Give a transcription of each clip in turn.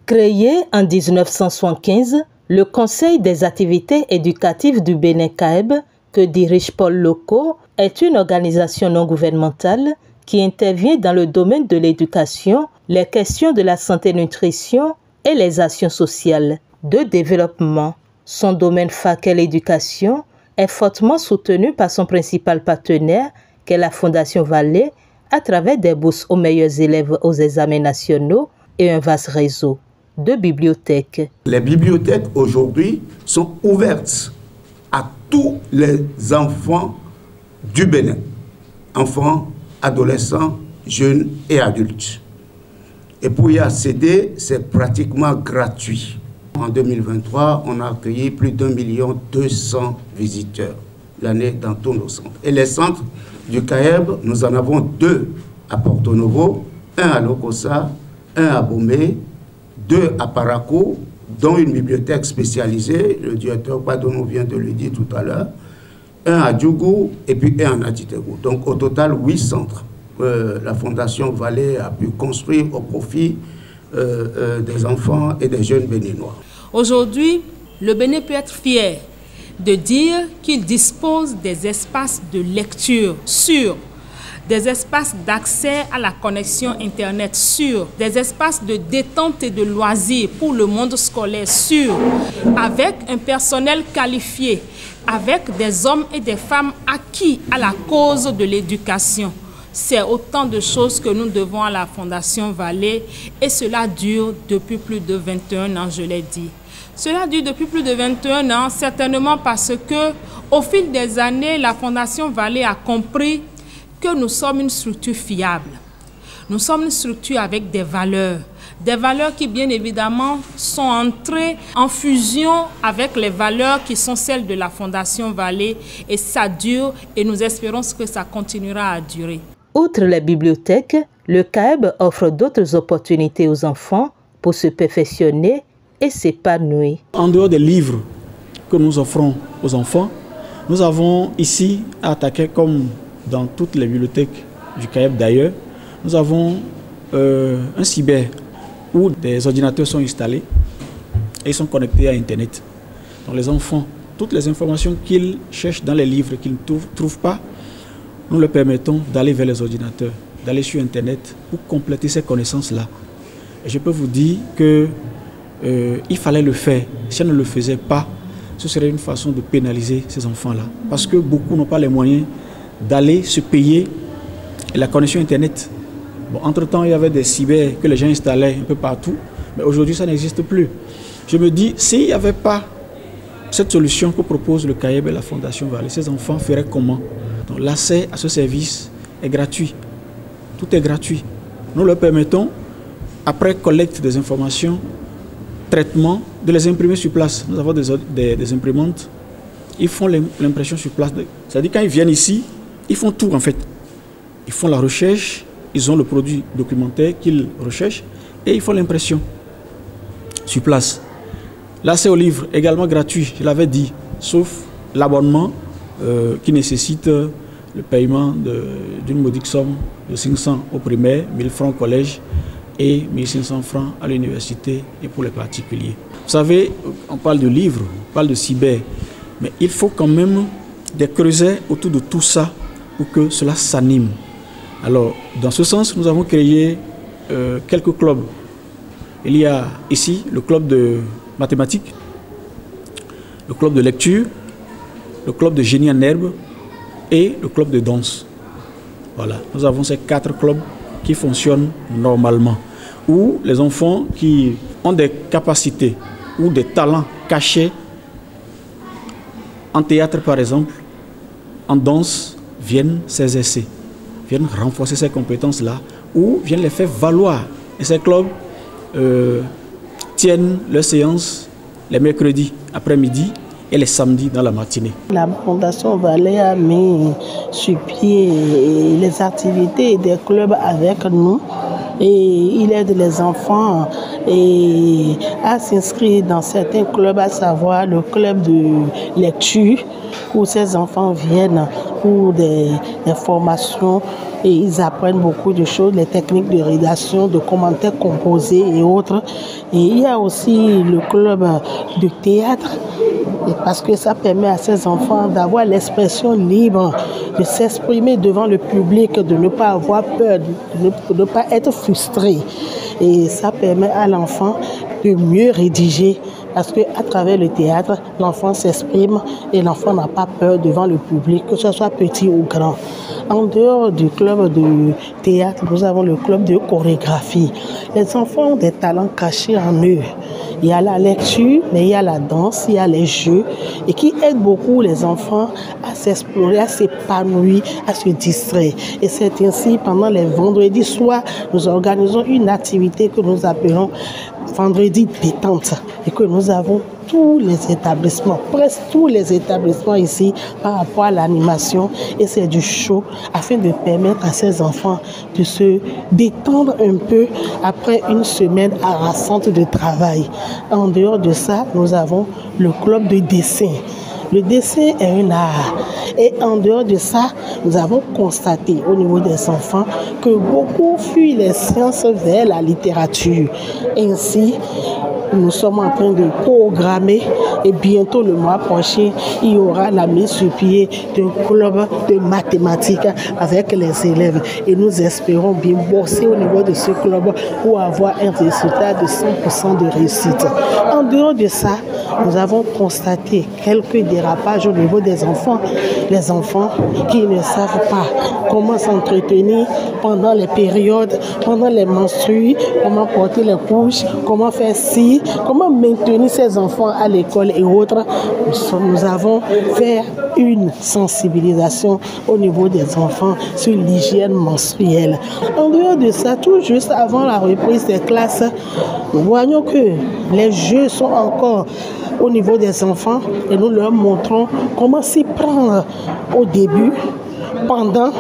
Créé en 1975, le Conseil des activités éducatives du Bénin CAEB, que dirige Paul Loko, est une organisation non gouvernementale qui intervient dans le domaine de l'éducation, les questions de la santé-nutrition et les actions sociales de développement. Son domaine phare qu'est l'éducation est fortement soutenu par son principal partenaire, qu'est la Fondation Vallée, à travers des bourses aux meilleurs élèves aux examens nationaux et un vaste réseau de bibliothèques. Les bibliothèques aujourd'hui sont ouvertes à tous les enfants du Bénin, enfants, adolescents, jeunes et adultes. Et pour y accéder, c'est pratiquement gratuit. En 2023, on a accueilli plus d'1 200 000 visiteurs l'année dans tous nos centres. Et les centres du CAEB, nous en avons 2 à Porto Novo, un à Lokossa, un à Bomé, 2 à Parakou, dont une bibliothèque spécialisée, le directeur Padono vient de le dire tout à l'heure, un à Djougou et puis un à Natitego. Donc au total 8 centres que la Fondation Vallée a pu construire au profit des enfants et des jeunes béninois. Aujourd'hui, le Bénin peut être fier de dire qu'il dispose des espaces de lecture sûrs, des espaces d'accès à la connexion Internet sûrs, des espaces de détente et de loisirs pour le monde scolaire sûrs, avec un personnel qualifié, avec des hommes et des femmes acquis à la cause de l'éducation. C'est autant de choses que nous devons à la Fondation Vallée et cela dure depuis plus de 21 ans, je l'ai dit. Cela dure depuis plus de 21 ans, certainement parce que, au fil des années, la Fondation Vallée a compris que nous sommes une structure fiable. Nous sommes une structure avec des valeurs qui bien évidemment sont entrées en fusion avec les valeurs qui sont celles de la Fondation Vallée et ça dure et nous espérons que ça continuera à durer. Outre les bibliothèques, le CAEB offre d'autres opportunités aux enfants pour se perfectionner et s'épanouir. En dehors des livres que nous offrons aux enfants, nous avons ici à attaquer comme dans toutes les bibliothèques du CAEB d'ailleurs, nous avons un cyber où des ordinateurs sont installés et ils sont connectés à Internet. Donc les enfants, toutes les informations qu'ils cherchent dans les livres qu'ils ne trouvent pas, nous leur permettons d'aller vers les ordinateurs, d'aller sur Internet pour compléter ces connaissances-là. Et je peux vous dire qu'il fallait le faire. Si on ne le faisait pas, ce serait une façon de pénaliser ces enfants-là. Parce que beaucoup n'ont pas les moyens d'aller se payer la connexion Internet. Bon, entre-temps, il y avait des cyber que les gens installaient un peu partout, mais aujourd'hui, ça n'existe plus. Je me dis, s'il n'y avait pas cette solution que propose le CAEB et la Fondation Vallée, ces enfants feraient comment? Donc l'accès à ce service est gratuit. Tout est gratuit. Nous leur permettons, après collecte des informations, traitement, de les imprimer sur place. Nous avons des imprimantes. Ils font l'impression sur place. C'est-à-dire quand ils viennent ici, ils font tout en fait. Ils font la recherche, ils ont le produit documentaire qu'ils recherchent et ils font l'impression sur place. L'accès au livre également gratuit, je l'avais dit, sauf l'abonnement qui nécessite le paiement d'une modique somme de 500 au primaire, 1000 francs au collège et 1500 francs à l'université et pour les particuliers. Vous savez, on parle de livres, on parle de cyber, mais il faut quand même des creusets autour de tout ça pour que cela s'anime. Alors, dans ce sens, nous avons créé quelques clubs. Il y a ici le club de mathématiques, le club de lecture, le club de génie en herbe et le club de danse. Voilà, nous avons ces 4 clubs qui fonctionnent normalement, où les enfants qui ont des capacités ou des talents cachés en théâtre par exemple, en danse, viennent s'exercer, viennent renforcer ces compétences-là ou viennent les faire valoir. Et ces clubs tiennent leurs séances les mercredis après-midi et les samedis dans la matinée. La Fondation Vallée a mis sur pied les activités des clubs avec nous et il aide les enfants à s'inscrire dans certains clubs, à savoir le club de lecture où ces enfants viennent pour des formations et ils apprennent beaucoup de choses, les techniques de rédaction, de commentaires composés et autres. Et il y a aussi le club de théâtre, parce que ça permet à ces enfants d'avoir l'expression libre, de s'exprimer devant le public, de ne pas avoir peur, de ne pas être frustré. Et ça permet à l'enfant de mieux rédiger, parce qu'à travers le théâtre, l'enfant s'exprime et l'enfant n'a pas peur devant le public, que ce soit petit ou grand. En dehors du club de théâtre, nous avons le club de chorégraphie. Les enfants ont des talents cachés en eux. Il y a la lecture, mais il y a la danse, il y a les jeux, et qui aident beaucoup les enfants à s'explorer, à s'épanouir, à se distraire. Et c'est ainsi, pendant les vendredis soirs, nous organisons une activité que nous appelons vendredi détente, et que nous avons tous les établissements, presque tous les établissements ici par rapport à l'animation, et c'est du show afin de permettre à ces enfants de se détendre un peu après une semaine harassante de travail. En dehors de ça, nous avons le club de dessin. Le dessin est un art. Et en dehors de ça, nous avons constaté au niveau des enfants que beaucoup fuient les sciences vers la littérature. Ainsi, nous sommes en train de programmer et bientôt le mois prochain, il y aura la mise sur pied d'un club de mathématiques avec les élèves. Et nous espérons bien bosser au niveau de ce club pour avoir un résultat de 100% de réussite. En dehors de ça, nous avons constaté quelques dérapages au niveau des enfants. Les enfants qui ne savent pas comment s'entretenir pendant les périodes, pendant les menstrues, comment porter les couches, comment faire ci, comment maintenir ces enfants à l'école et autres. Nous avons fait une sensibilisation au niveau des enfants sur l'hygiène menstruelle. En dehors de ça, tout juste avant la reprise des classes, nous voyons que les jeux sont encore au niveau des enfants et nous leur montrons comment s'y prendre au début, pendant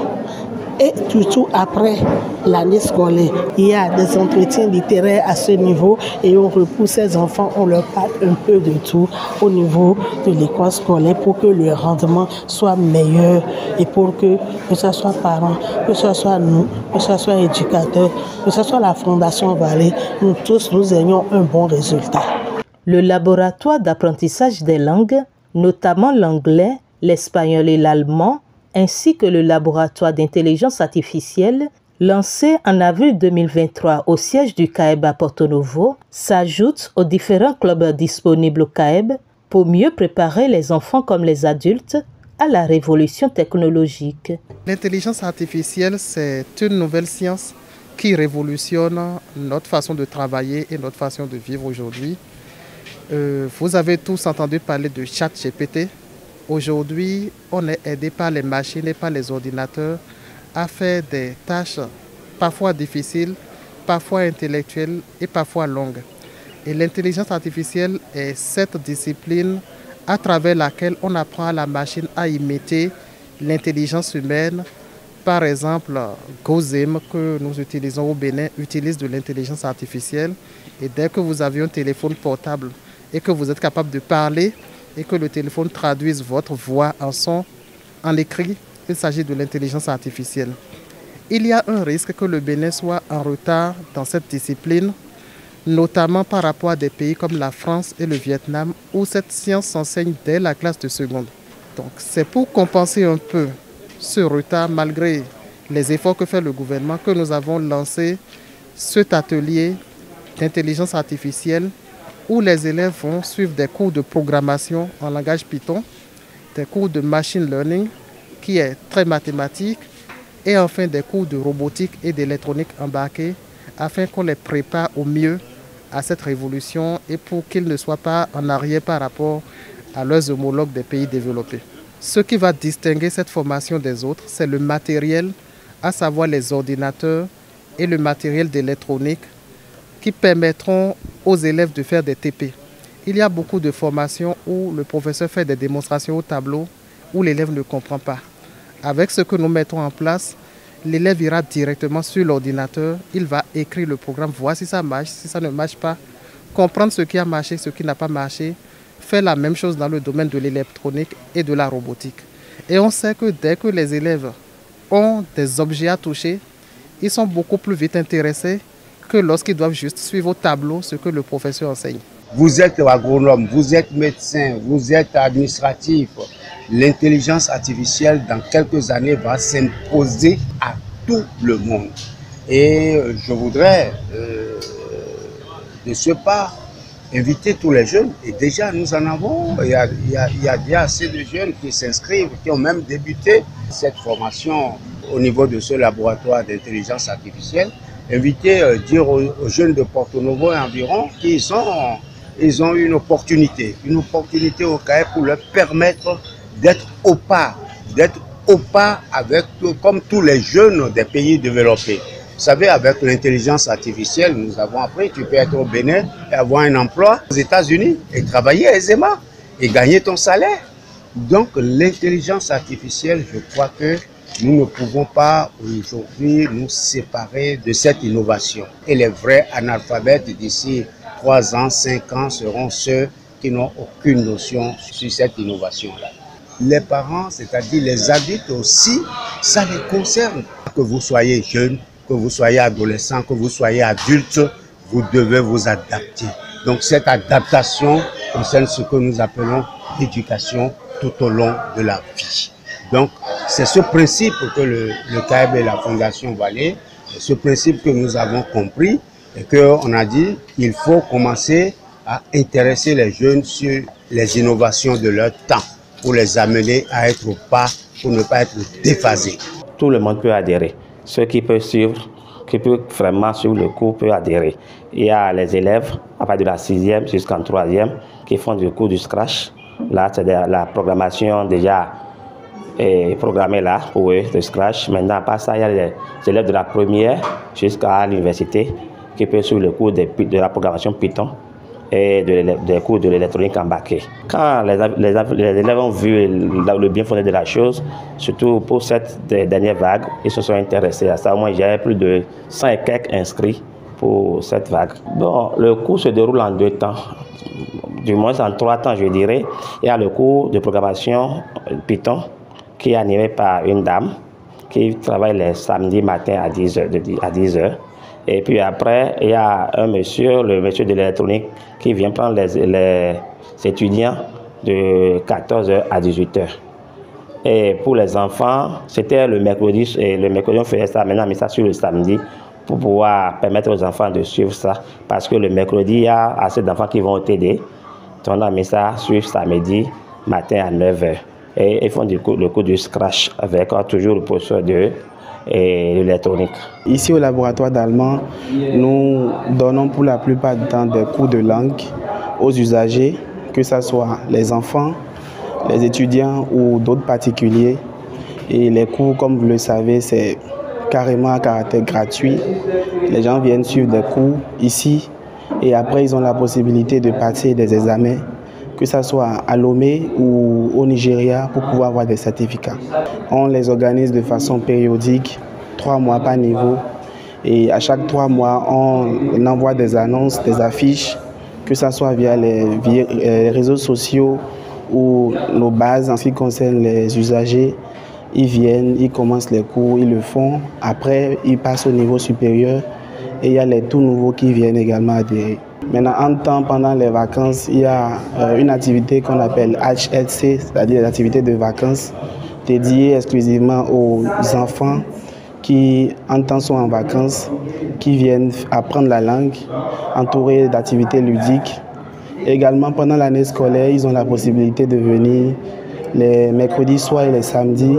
et surtout après l'année scolaire. Il y a des entretiens littéraires à ce niveau et on repousse ces enfants, on leur parle un peu de tout au niveau de l'école scolaire pour que le rendement soit meilleur et pour que ce soit parents, que ce soit nous, que ce soit éducateurs, que ce soit la Fondation Vallée, nous tous nous ayons un bon résultat. Le laboratoire d'apprentissage des langues, notamment l'anglais, l'espagnol et l'allemand, ainsi que le laboratoire d'intelligence artificielle, lancé en avril 2023 au siège du CAEB à Porto Novo, s'ajoutent aux différents clubs disponibles au CAEB pour mieux préparer les enfants comme les adultes à la révolution technologique. L'intelligence artificielle, c'est une nouvelle science qui révolutionne notre façon de travailler et notre façon de vivre aujourd'hui. Vous avez tous entendu parler de ChatGPT. Aujourd'hui, on est aidé par les machines et par les ordinateurs à faire des tâches parfois difficiles, parfois intellectuelles et parfois longues. Et l'intelligence artificielle est cette discipline à travers laquelle on apprend à la machine à imiter l'intelligence humaine. Par exemple, Gozem, que nous utilisons au Bénin, utilise de l'intelligence artificielle. Et dès que vous avez un téléphone portable et que vous êtes capable de parler et que le téléphone traduise votre voix en son, en écrit, il s'agit de l'intelligence artificielle. Il y a un risque que le Bénin soit en retard dans cette discipline, notamment par rapport à des pays comme la France et le Vietnam, où cette science s'enseigne dès la classe de seconde. Donc c'est pour compenser un peu ce retard, malgré les efforts que fait le gouvernement, que nous avons lancé cet atelier d'intelligence artificielle où les élèves vont suivre des cours de programmation en langage Python, des cours de machine learning qui est très mathématique et enfin des cours de robotique et d'électronique embarquée afin qu'on les prépare au mieux à cette révolution et pour qu'ils ne soient pas en arrière par rapport à leurs homologues des pays développés. Ce qui va distinguer cette formation des autres, c'est le matériel, à savoir les ordinateurs et le matériel d'électronique qui permettront aux élèves de faire des TP. Il y a beaucoup de formations où le professeur fait des démonstrations au tableau où l'élève ne comprend pas. Avec ce que nous mettons en place, l'élève ira directement sur l'ordinateur, il va écrire le programme, voir si ça marche, si ça ne marche pas, comprendre ce qui a marché, ce qui n'a pas marché, faire la même chose dans le domaine de l'électronique et de la robotique. Et on sait que dès que les élèves ont des objets à toucher, ils sont beaucoup plus vite intéressés que lorsqu'ils doivent juste suivre au tableau ce que le professeur enseigne. Vous êtes agronome, vous êtes médecin, vous êtes administratif. L'intelligence artificielle, dans quelques années, va s'imposer à tout le monde. Et je voudrais, de ce pas, inviter tous les jeunes. Et déjà, nous en avons. Il y a déjà assez de jeunes qui s'inscrivent, qui ont même débuté cette formation au niveau de ce laboratoire d'intelligence artificielle. Inviter, dire aux jeunes de Porto Novo et environ qu'ils ont une opportunité au CAEB pour leur permettre d'être au pas avec, comme tous les jeunes des pays développés. Vous savez, avec l'intelligence artificielle, nous avons appris, tu peux être au Bénin et avoir un emploi aux États-Unis et travailler aisément et gagner ton salaire. Donc l'intelligence artificielle, je crois que nous ne pouvons pas aujourd'hui nous séparer de cette innovation. Et les vrais analphabètes d'ici 3 ans, 5 ans seront ceux qui n'ont aucune notion sur cette innovation-là. Les parents, c'est-à-dire les adultes aussi, ça les concerne. Que vous soyez jeune, que vous soyez adolescent, que vous soyez adulte, vous devez vous adapter. Donc cette adaptation concerne ce que nous appelons l'éducation tout au long de la vie. Donc c'est ce principe que le CAEB et la Fondation Vallée, ce principe que nous avons compris et qu'on a dit qu'il faut commencer à intéresser les jeunes sur les innovations de leur temps pour les amener à être au pas, pour ne pas être déphasés. Tout le monde peut adhérer. Ceux qui peuvent suivre, qui peuvent vraiment suivre le cours peuvent adhérer. Il y a les élèves, à partir de la 6e jusqu'en 3e, qui font du cours du Scratch. Là, c'est la programmation déjà programmée là pour eux, le Scratch. Maintenant, à part ça, il y a les élèves de la première jusqu'à l'université qui peuvent suivre le cours de la programmation Python et des cours de l'électronique embarquée. Quand les élèves ont vu le bien fondé de la chose, surtout pour cette dernière vague, ils se sont intéressés à ça. Moi, j'avais plus de 100 et quelques inscrits pour cette vague. Bon, le cours se déroule en 2 temps, du moins en 3 temps, je dirais. Il y a le cours de programmation Python qui est animé par une dame qui travaille les samedis matins à 10h. Et puis après, il y a un monsieur, le monsieur de l'électronique, qui vient prendre les étudiants de 14h à 18h. Et pour les enfants, c'était le mercredi, et le mercredi on faisait ça, maintenant on met ça sur le samedi pour pouvoir permettre aux enfants de suivre ça. Parce que le mercredi, il y a assez d'enfants qui vont au TD. Donc on a mis ça sur samedi matin à 9h. Et ils font le cours du Scratch avec toujours le professeur et l'électronique. Ici au laboratoire d'allemand, nous donnons pour la plupart du temps des cours de langue aux usagers, que ce soit les enfants, les étudiants ou d'autres particuliers. Et les cours, comme vous le savez, c'est carrément à caractère gratuit. Les gens viennent suivre des cours ici et après ils ont la possibilité de passer des examens, que ce soit à Lomé ou au Nigeria, pour pouvoir avoir des certificats. On les organise de façon périodique, 3 mois par niveau. Et à chaque 3 mois, on envoie des annonces, des affiches, que ce soit via les réseaux sociaux ou nos bases en ce qui concerne les usagers. Ils viennent, ils commencent les cours, ils le font. Après, ils passent au niveau supérieur. Et il y a les tout nouveaux qui viennent également adhérer. Maintenant, en temps, pendant les vacances, il y a une activité qu'on appelle HLC, c'est-à-dire l'activité de vacances, dédiée exclusivement aux enfants qui, en temps, sont en vacances, qui viennent apprendre la langue, entourés d'activités ludiques. Également, pendant l'année scolaire, ils ont la possibilité de venir les mercredis soirs et les samedis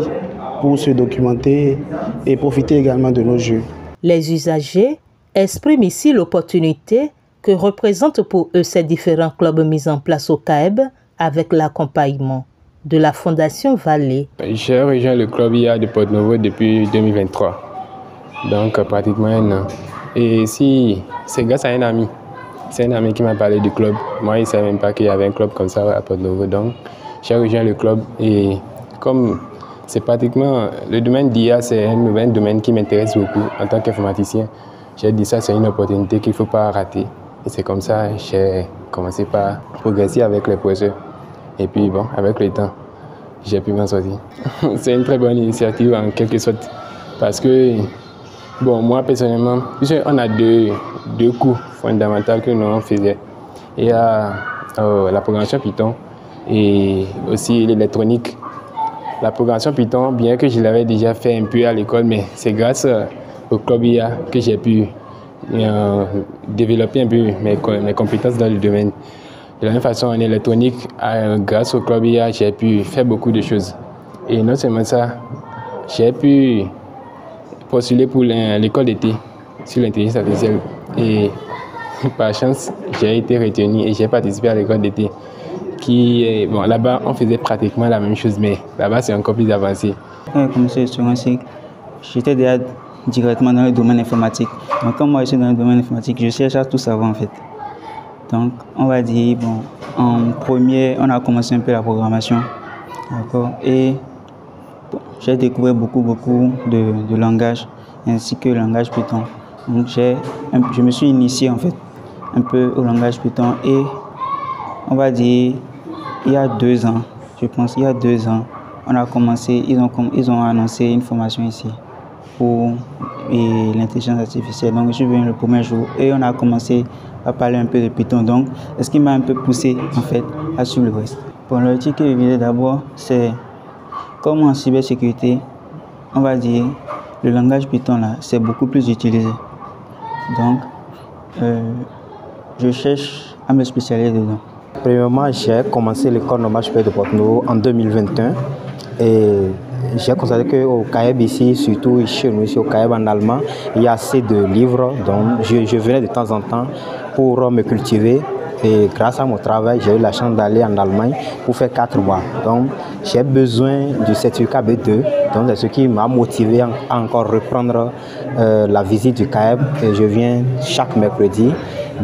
pour se documenter et profiter également de nos jeux. Les usagers expriment ici l'opportunité que représentent pour eux ces différents clubs mis en place au CAEB avec l'accompagnement de la Fondation Vallée. J'ai rejoint le club IA de Porto Novo depuis 2023, donc pratiquement 1 an. Et si c'est grâce à un ami, c'est un ami qui m'a parlé du club. Moi, il ne savait même pas qu'il y avait un club comme ça à Porto Novo, donc j'ai rejoint le club. Et comme c'est pratiquement le domaine d'IA, c'est un domaine qui m'intéresse beaucoup en tant qu'informaticien. J'ai dit ça, c'est une opportunité qu'il ne faut pas rater. Et c'est comme ça que j'ai commencé par progresser avec les professeurs. Et puis bon, avec le temps, j'ai pu m'en sortir. C'est une très bonne initiative en quelque sorte parce que, bon, moi personnellement, on a deux cours fondamentaux que nous faisons. Il y a la programmation Python et aussi l'électronique. La programmation Python, bien que je l'avais déjà fait un peu à l'école, mais c'est grâce au club IA que j'ai pu développer un peu mes compétences dans le domaine. De la même façon, en électronique, grâce au club IA, j'ai pu faire beaucoup de choses. Et non seulement ça, j'ai pu postuler pour l'école d'été sur l'intelligence artificielle. Et par chance, j'ai été retenu et j'ai participé à l'école d'été. Bon, là-bas, on faisait pratiquement la même chose, mais là-bas, c'est encore plus avancé. Quand j'ai commencé le second cycle, j'étais déjà directement dans le domaine informatique. Donc, quand moi, je suis dans le domaine informatique, je cherche à tout savoir en fait. Donc, on va dire, bon, en premier, on a commencé un peu la programmation. D'accord. Et bon, j'ai découvert beaucoup de langages, ainsi que le langage Python. Donc, je me suis initié en fait un peu au langage Python et on va dire, il y a 2 ans, je pense, il y a 2 ans, on a commencé, ils ont annoncé une formation ici pour l'intelligence artificielle. Donc, je suis venu le premier jour et on a commencé à parler un peu de Python. Donc, ce qui m'a un peu poussé, en fait, à suivre le reste. Pour l'article que je visais d'abord, c'est comme en cybersécurité, on va dire, le langage Python, là, c'est beaucoup plus utilisé. Donc, je cherche à me spécialiser dedans. Premièrement, j'ai commencé l'école normale supérieure de Porto-Novo en 2021 et j'ai constaté qu'au CAEB ici, surtout chez nous, ici au CAEB en allemand, il y a assez de livres, donc je venais de temps en temps pour me cultiver et grâce à mon travail, j'ai eu la chance d'aller en Allemagne pour faire 4 mois. Donc j'ai besoin du certificat B2, donc c'est ce qui m'a motivé à encore reprendre la visite du CAEB et je viens chaque mercredi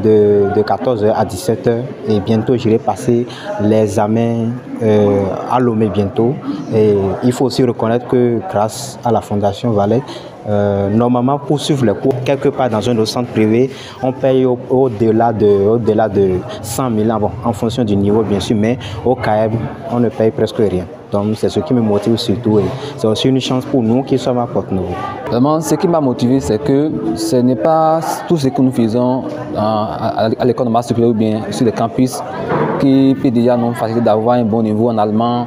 de 14h à 17h et bientôt j'irai passer l'examen à Lomé bientôt. Et il faut aussi reconnaître que grâce à la Fondation Valais, normalement pour suivre les cours quelque part dans un autre centre privé, on paye au-delà de 100 000 bon, en fonction du niveau bien sûr, mais au CAEB on ne paye presque rien. Donc c'est ce qui me motive surtout et c'est aussi une chance pour nous qui sommes à Porto-Novo. Vraiment, ce qui m'a motivé, c'est que ce n'est pas tout ce que nous faisons à l'école normale supérieure ou bien sur le campus qui peut déjà nous faciliter d'avoir un bon niveau en allemand.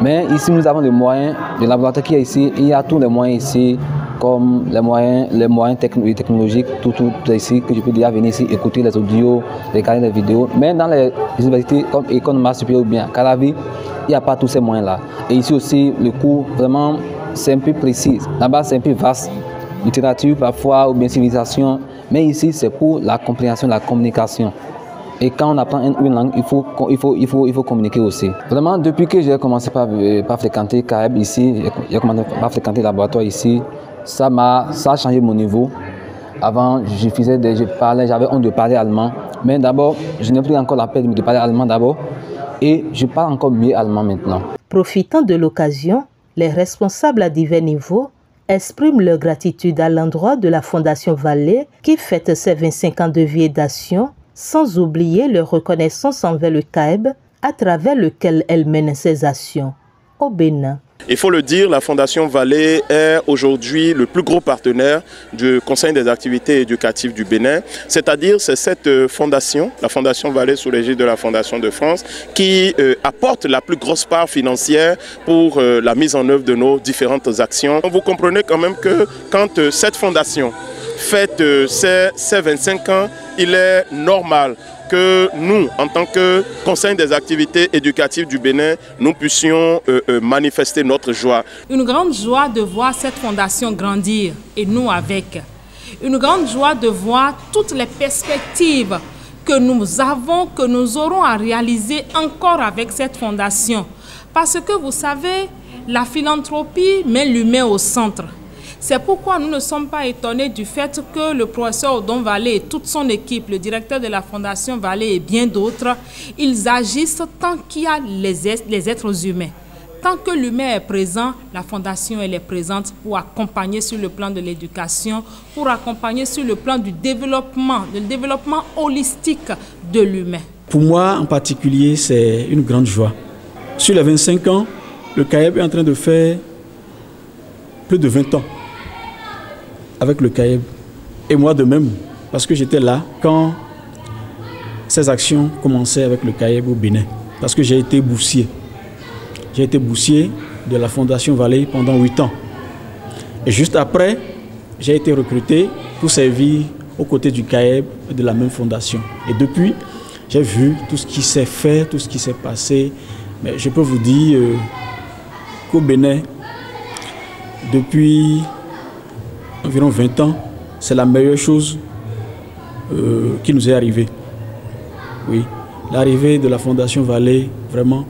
Mais ici, nous avons des moyens, le laboratoire qui est ici, il y a tous les moyens ici, comme les moyens technologiques, tout ici, que je peux déjà venir ici, écouter les audios, regarder les vidéos. Mais dans les universités comme l'école normale supérieure ou bien Calavi, il n'y a pas tous ces moyens-là. Et ici aussi, le cours, vraiment, c'est un peu précis. Là-bas, c'est un peu vaste. Littérature, parfois, ou bien civilisation. Mais ici, c'est pour la compréhension, la communication. Et quand on apprend une langue, il faut communiquer aussi. Vraiment, depuis que j'ai commencé par fréquenter CAEB ici, j'ai commencé par fréquenter le laboratoire ici, ça a changé mon niveau. Avant, j'avais honte de parler allemand. Mais d'abord, je n'ai plus encore la peine de parler allemand d'abord. Et je parle encore mieux allemand maintenant. Profitant de l'occasion, les responsables à divers niveaux expriment leur gratitude à l'endroit de la Fondation Valais qui fête ses 25 ans de vie et d'action, sans oublier leur reconnaissance envers le CAEB à travers lequel elle mène ses actions au Bénin. Il faut le dire, la Fondation Valais est aujourd'hui le plus gros partenaire du Conseil des activités éducatives du Bénin. C'est-à-dire, c'est cette fondation, la Fondation Valais sous l'égide de la Fondation de France, qui apporte la plus grosse part financière pour la mise en œuvre de nos différentes actions. Vous comprenez quand même que quand cette fondation fête ses 25 ans, il est normal que nous, en tant que Conseil des activités éducatives du Bénin, nous puissions manifester notre joie. Une grande joie de voir cette fondation grandir et nous avec. Une grande joie de voir toutes les perspectives que nous avons, que nous aurons à réaliser encore avec cette fondation. Parce que vous savez, la philanthropie met l'humain au centre. C'est pourquoi nous ne sommes pas étonnés du fait que le professeur Odon Valais et toute son équipe, le directeur de la Fondation Valais et bien d'autres, ils agissent tant qu'il y a les êtres humains. Tant que l'humain est présent, la Fondation elle est présente pour accompagner sur le plan de l'éducation, pour accompagner sur le plan du développement holistique de l'humain. Pour moi en particulier, c'est une grande joie. Sur les 25 ans, le CAEB est en train de faire plus de 20 ans avec le CAEB. Et moi de même, parce que j'étais là quand ces actions commençaient avec le CAEB au Bénin. Parce que j'ai été boursier. J'ai été boursier de la Fondation Vallée pendant 8 ans. Et juste après, j'ai été recruté pour servir aux côtés du CAEB et de la même fondation. Et depuis, j'ai vu tout ce qui s'est fait, tout ce qui s'est passé. Mais je peux vous dire qu'au Bénin, depuis environ 20 ans, c'est la meilleure chose qui nous est arrivée. Oui, l'arrivée de la Fondation Vallée, vraiment,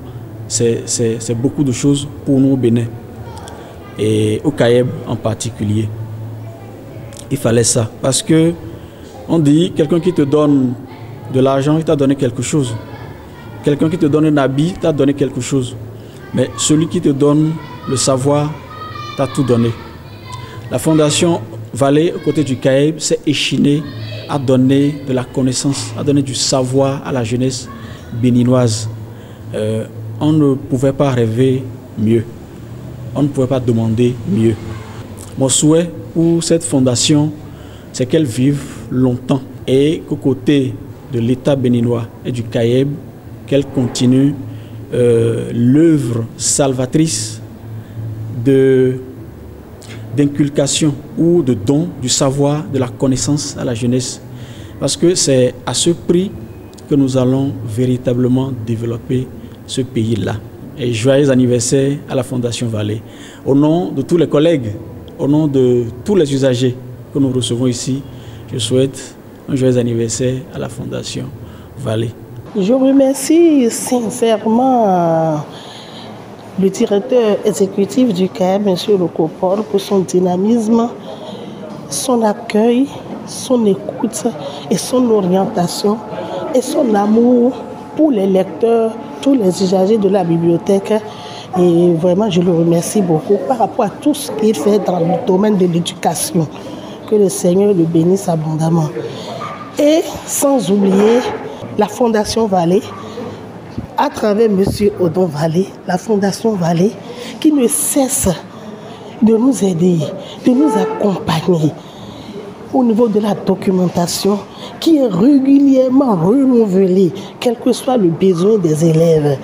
c'est beaucoup de choses pour nous au Bénin. Et au CAEB en particulier. Il fallait ça. Parce que on dit, quelqu'un qui te donne de l'argent, il t'a donné quelque chose. Quelqu'un qui te donne un habit, t'a donné quelque chose. Mais celui qui te donne le savoir, t'a tout donné. La Fondation Vallée, aux côtés du CAEB, s'est échinée à donner de la connaissance, à donner du savoir à la jeunesse béninoise. On ne pouvait pas rêver mieux. On ne pouvait pas demander mieux. Mon souhait pour cette fondation, c'est qu'elle vive longtemps et qu'aux côtés de l'État béninois et du CAEB, qu'elle continue l'œuvre salvatrice d'inculcation ou de don du savoir, de la connaissance à la jeunesse. Parce que c'est à ce prix que nous allons véritablement développer ce pays-là. Et joyeux anniversaire à la Fondation Vallée. Au nom de tous les collègues, au nom de tous les usagers que nous recevons ici, je souhaite un joyeux anniversaire à la Fondation Vallée. Je remercie sincèrement le directeur exécutif du CAEB, M. Lokopor, pour son dynamisme, son accueil, son écoute et son orientation et son amour pour les lecteurs, tous les usagers de la bibliothèque. Et vraiment, je le remercie beaucoup par rapport à tout ce qu'il fait dans le domaine de l'éducation. Que le Seigneur le bénisse abondamment. Et sans oublier la Fondation Vallée, à travers M. Odon Vallée, la Fondation Vallée, qui ne cesse de nous aider, de nous accompagner au niveau de la documentation, qui est régulièrement renouvelée, quel que soit le besoin des élèves,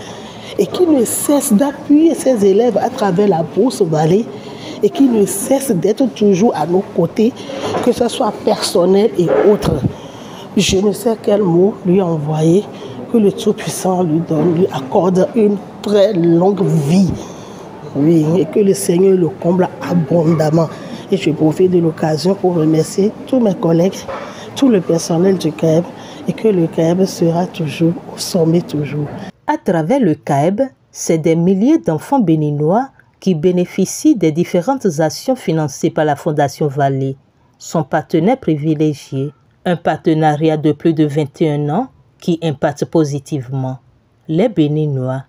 et qui ne cesse d'appuyer ses élèves à travers la Bourse Vallée, et qui ne cesse d'être toujours à nos côtés, que ce soit personnel et autres. Je ne sais quel mot lui envoyer, que le Tout-Puissant lui accorde une très longue vie. Oui, et que le Seigneur le comble abondamment. Et je profite de l'occasion pour remercier tous mes collègues, tout le personnel du CAEB, et que le CAEB sera toujours au sommet toujours. À travers le CAEB, c'est des milliers d'enfants béninois qui bénéficient des différentes actions financées par la Fondation Vallée, son partenaire privilégié, un partenariat de plus de 21 ans qui impacte positivement les Béninois.